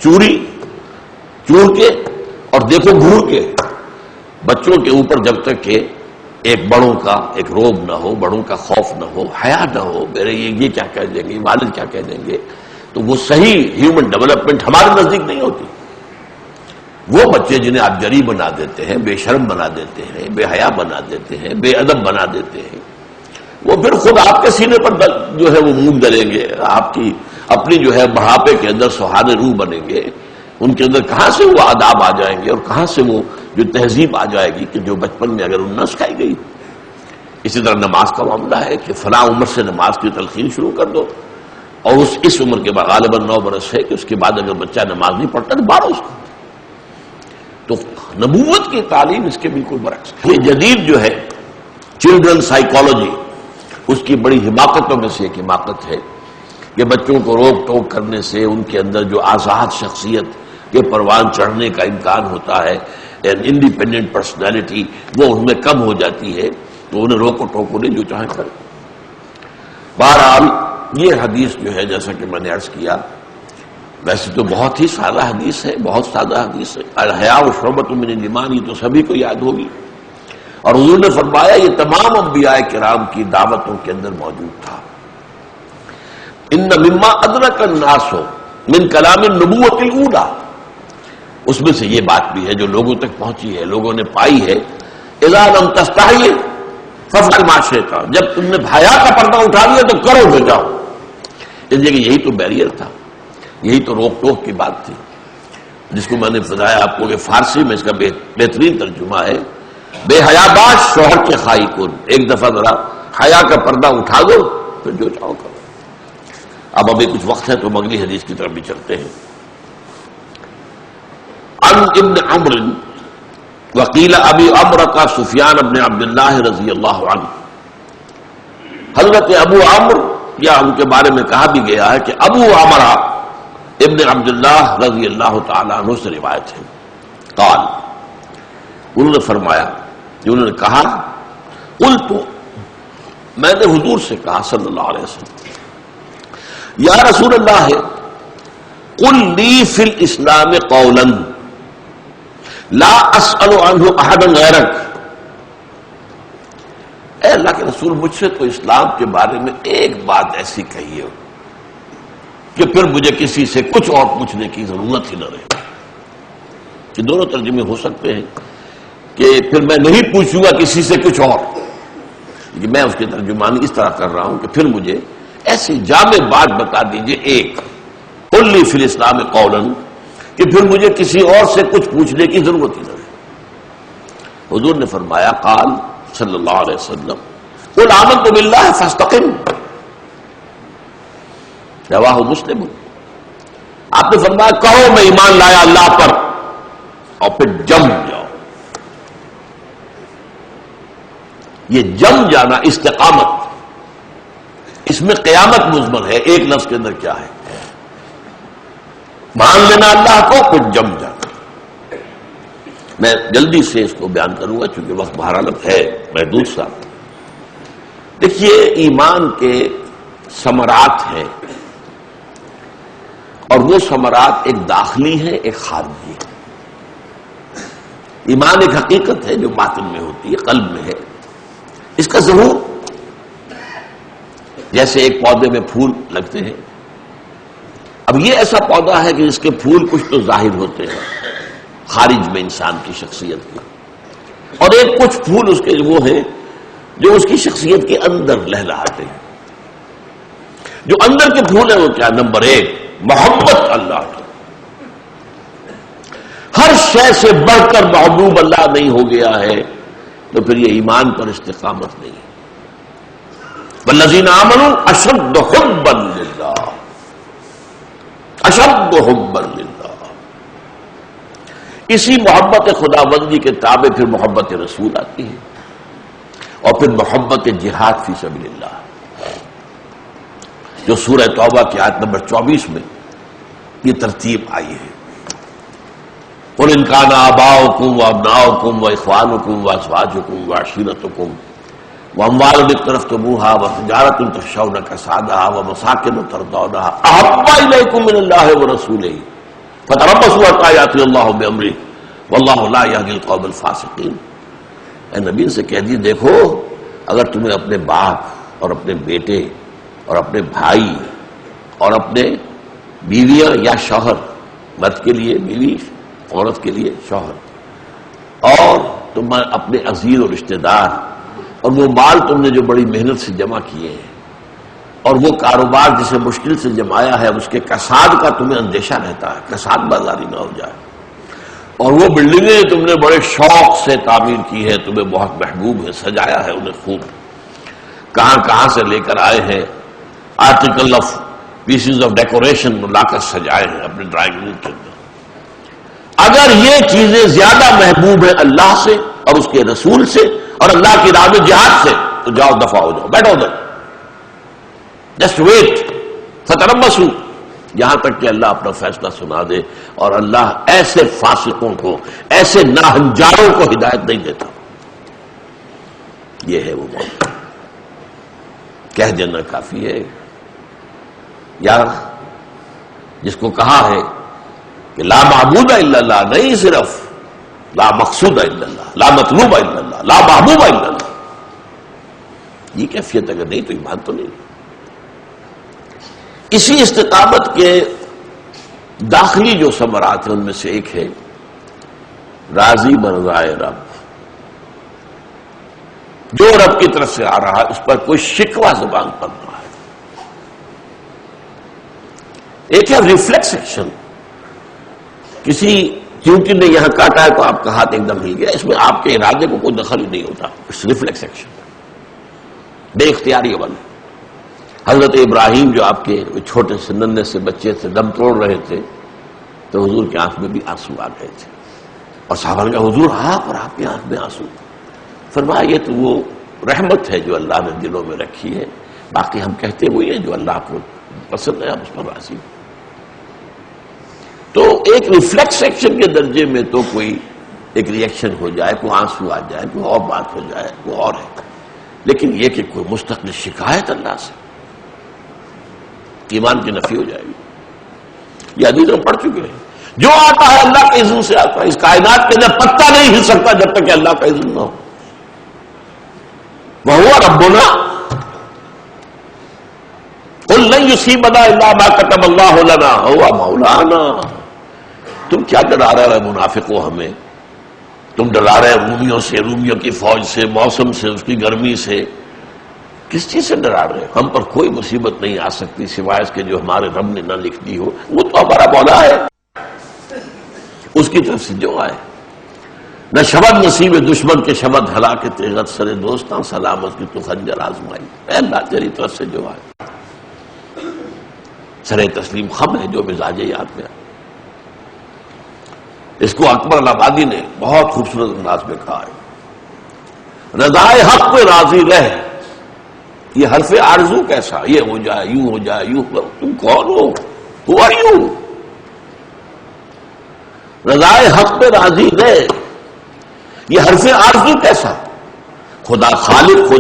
چوری چور کے اور دیکھو گھور کے. بچوں کے اوپر جب تک کہ ایک بڑوں کا ایک روب نہ ہو، بڑوں کا خوف نہ ہو، حیا نہ ہو، میرے یہ کیا کہہ دیں گے، والد کیا کہہ دیں گے، تو وہ صحیح ہیومن ڈیولپمنٹ ہمارے نزدیک نہیں ہوتی. وہ بچے جنہیں آپ جری بنا دیتے ہیں، بے شرم بنا دیتے ہیں، بے حیا بنا دیتے ہیں، بے ادب بنا دیتے ہیں، وہ پھر خود آپ کے سینے پر جو ہے وہ منہ ڈلیں گے، آپ کی اپنی جو ہے بڑھاپے کے اندر سہانے روح بنیں گے. ان کے اندر کہاں سے وہ آداب آ جائیں گے اور کہاں سے وہ جو تہذیب آ جائے گی کہ جو بچپن میں اگر ان نہ سکھائی گئی. اسی طرح نماز کا معاملہ ہے کہ فلاں عمر سے نماز کی تلقین شروع کر دو، اور اس عمر کے بعد غالباً 9 برس ہے کہ اس کے بعد اگر بچہ نماز نہیں پڑھتا تو مارو اس کو. تو نبوت کی تعلیم اس کے بالکل برعکس. یہ جدید جو ہے چلڈرن سائیکالوجی، اس کی بڑی حماقتوں میں سے ایک حماقت ہے کہ بچوں کو روک ٹوک کرنے سے ان کے اندر جو آزاد شخصیت کے پروان چڑھنے کا امکان ہوتا ہے، انڈیپینڈنٹ پرسنالٹی، وہ ان میں کم ہو جاتی ہے. تو انہیں روکو ٹوکو نہیں، جو چاہیں کریں. بہرحال یہ حدیث جو ہے جیسا کہ میں نے عرض کیا، ویسے تو بہت ہی سادہ حدیث ہے، بہت سادہ حدیث ہے. الحیاء شعبۃ من الایمان، یہ تو سبھی کو یاد ہوگی. اور حضور نے فرمایا یہ تمام انبیاء کرام کی دعوتوں کے اندر موجود تھا. ان مما ادرک الناس من کلام النبوۃ الاولی، اس میں سے یہ بات بھی ہے جو لوگوں تک پہنچی ہے، لوگوں نے پائی ہے. اذا لم تستحی فافعل ما شئت، جب تم نے حیا کا پردہ اٹھا لیا تو کرو جو جاؤ. اس لیے کہ یہی تو بیریئر تھا، یہی تو روک ٹوک کی بات تھی، جس کو میں نے بتایا آپ کو کہ فارسی میں اس کا بہترین ترجمہ ہے بے حیا باش شوہر کے خائی کن. ایک دفعہ ذرا حیا کا پردہ اٹھا دو پھر جو چاہو کرو. اب ابھی کچھ وقت ہے تو اگلی حدیث کی طرف بھی چلتے ہیں. عن ابن عمرو وقیل ابی عمرو کا سفیان ابن عبداللہ رضی اللہ عنہ، حضرت ابو عمرو یا ان کے بارے میں کہا بھی گیا ہے کہ ابو عمرو ابن عبداللہ رضی اللہ تعالیٰ عنہ سے روایت ہے. قال، انہوں نے فرمایا کہ انہوں نے کہا قلت، میں نے حضور سے کہا صلی اللہ علیہ وسلم، یا رسول اللہ قل لی فی الاسلام قولا لا اسأل عنہ احدا غیرک. اے اللہ کے رسول، مجھ سے تو اسلام کے بارے میں ایک بات ایسی کہیے کہ پھر مجھے کسی سے کچھ اور پوچھنے کی ضرورت ہی نہ رہے. کہ دونوں ترجمے ہو سکتے ہیں کہ پھر میں نہیں پوچھوں گا کسی سے کچھ اور، لیکن میں اس کی ترجمانی اس طرح کر رہا ہوں کہ پھر مجھے ایسی جامع بات بتا دیجئے ایک، قل لی فی الاسلام قولا، کہ پھر مجھے کسی اور سے کچھ پوچھنے کی ضرورت ہی نہ رہے. حضور نے فرمایا، قال صلی اللہ علیہ وسلم، قل آمنت باللہ فاستقم، رواہ مسلم. آپ نے فرمایا کہو میں ایمان لایا اللہ پر، اور پھر جم جاؤ. یہ جم جانا استقامت، اس میں قیامت مضمر ہے. ایک لفظ کے اندر کیا ہے؟ مان لینا اللہ کو، پھر جم جانا. میں جلدی سے اس کو بیان کروں گا چونکہ وقت بہرحال ہے محدود سا. دیکھیے ایمان کے ثمرات ہیں، اور وہ ثمرات ایک داخلی ہے ایک خارجی ہے. ایمان ایک حقیقت ہے جو باطن میں ہوتی ہے، قلب میں ہے. اس کا ظہور جیسے ایک پودے میں پھول لگتے ہیں. اب یہ ایسا پودا ہے کہ جس کے پھول کچھ تو ظاہر ہوتے ہیں خارج میں انسان کی شخصیت کے، اور ایک کچھ پھول اس کے وہ ہیں جو اس کی شخصیت کے اندر لہلاتے ہیں. جو اندر کے پھول ہیں وہ کیا؟ نمبر 1 محبت اللہ کی. ہر شے سے بڑھ کر محبوب اللہ نہیں ہو گیا ہے تو پھر یہ ایمان پر استقامت نہیں ہے. والذین آمنوا اشد حبا للہ، اشد حبا للہ. اسی محبت خداوندی کے تابع پھر محبت رسول آتی ہے، اور پھر محبت جہاد فی سبیل اللہ، جو سورہ توبہ کی آیت نمبر 24 میں یہ ترتیب آئی ہے. قل ان کان آباؤکم وابناؤکم واخوانکم وازواجکم وعشیرتکم واموال اقترفتموها وتجارۃ تخشون کسادها ومساکن ترضونها احب الیکم من اللہ ورسولہ فتربصوا حتى یأتی اللہ بامرہ واللہ لا یہدی القوم الفاسقین. اے نبی سے کہہ دی دیکھو اگر تمہیں اپنے باپ اور اپنے بیٹے اور اپنے بھائی اور اپنے بیویاں یا شوہر، مرد کے لیے بیوی، عورت کے لیے شوہر، اور تم اپنے عزیز اور رشتہ دار اور وہ مال تم نے جو بڑی محنت سے جمع کیے ہیں اور وہ کاروبار جسے مشکل سے جمایا ہے اس کے کساد کا تمہیں اندیشہ رہتا ہے، کساد بازاری نہ ہو جائے، اور وہ بلڈنگیں تم نے بڑے شوق سے تعمیر کی ہے، تمہیں بہت محبوب ہے، سجایا ہے انہیں خوب، کہاں کہاں سے لے کر آئے ہیں article of pieces of decoration لا کر سجائے ہیں اپنے ڈرائنگ روم کے اندر. اگر یہ چیزیں زیادہ محبوب ہیں اللہ سے اور اس کے رسول سے اور اللہ کی راہ میں جہاد سے تو جاؤ دفع ہو جاؤ، بیٹھو ادھر، جسٹ ویٹ فتربصوا، یہاں تک کہ اللہ اپنا فیصلہ سنا دے. اور اللہ ایسے فاسقوں کو، ایسے ناہنجاروں کو ہدایت نہیں دیتا. یہ ہے وہ موضوع. کہہ دینا کافی ہے یار، جس کو کہا ہے کہ لا معبود الا اللہ، نہیں صرف لا مقصود الا اللہ، لا مطلوب الا اللہ، لا محبوب الا اللہ. یہ کیفیت اگر نہیں تو ایمان تو نہیں. اسی استقامت کے داخلی جو ثمرات ہیں ان میں سے ایک ہے راضی برضائے رب. جو رب کی طرف سے آ رہا ہے اس پر کوئی شکوہ زبان پر نہ آئے. ایک ہے ریفلیکس ایکشن، کسی چیونٹی نے یہاں کاٹا ہے تو آپ کا ہاتھ ایک دم ہل گیا، اس میں آپ کے ارادے کو کوئی دخل ہی نہیں ہوتا، اٹس ریفلیکس ایکشن، بے اختیاری عمل. حضرت ابراہیم جو آپ کے چھوٹے سے ننھے سے بچے سے دم توڑ رہے تھے تو حضور کی آنکھ میں بھی آنسو آ گئے تھے، اور صحابہ نے کہا حضور آپ اور آپ کی آنکھ میں آنسو. فرمایا یہ تو وہ رحمت ہے جو اللہ نے دلوں میں رکھی ہے، باقی ہم کہتے ہوئے ہیں جو اللہ کو پسند ہے ہم اس پر راضی. تو ایک ریفلیکس ایکشن کے درجے میں تو کوئی ایک ریئیکشن ہو جائے، کوئی آنسو آ جائے، کوئی اور بات ہو جائے وہ اور ہے، لیکن یہ کہ کوئی مستقل شکایت اللہ سے، ایمان کی نفی ہو جائے گی. یہ حدیث ہم پڑھ چکے ہیں. جو آتا ہے اللہ کے اذن سے آتا ہے. اس کائنات کے اندر پتا نہیں ہل سکتا جب تک کہ اللہ کا اذن نہ ہو. وَهُوَ رَبُّنَا قُلْ لَن يُصِيبَنَا إِلَّا مَا كَتَبَ اللَّهُ لَنَا هُوَ مَوْلَانَا. تم کیا ڈرا رہے ہو منافقوں ہمیں؟ تم ڈرا رہے رومیوں سے، رومیوں کی فوج سے، موسم سے، اس کی گرمی سے. کس چیز سے ڈرا رہے ہو؟ ہم پر کوئی مصیبت نہیں آ سکتی سوائے اس کے جو ہمارے رب نے نہ لکھ دی ہو. وہ تو ہمارا مولا ہے، اس کی طرف سے جو آئے. نہ شبد نصیب دشمن کے شبد ہلا کے تیغت سر دوستاں سلامت کی تو خنجر آزمائی. اے اللہ تیری طرف سے جو آئے. سر تسلیم خم ہے جو مزاج یاد میں. اس کو اکبر الآبادی نے بہت خوبصورت انداز میں کہا ہے، رضائے حق پہ راضی رہ. یہ حرف آرزو کیسا، یہ ہو جائے، یوں ہو جائے، یوں ہو. تم کون ہو؟ Who are you? رضائے حق پہ راضی رہ، یہ حرف آرزو کیسا؟ خدا خالق ہو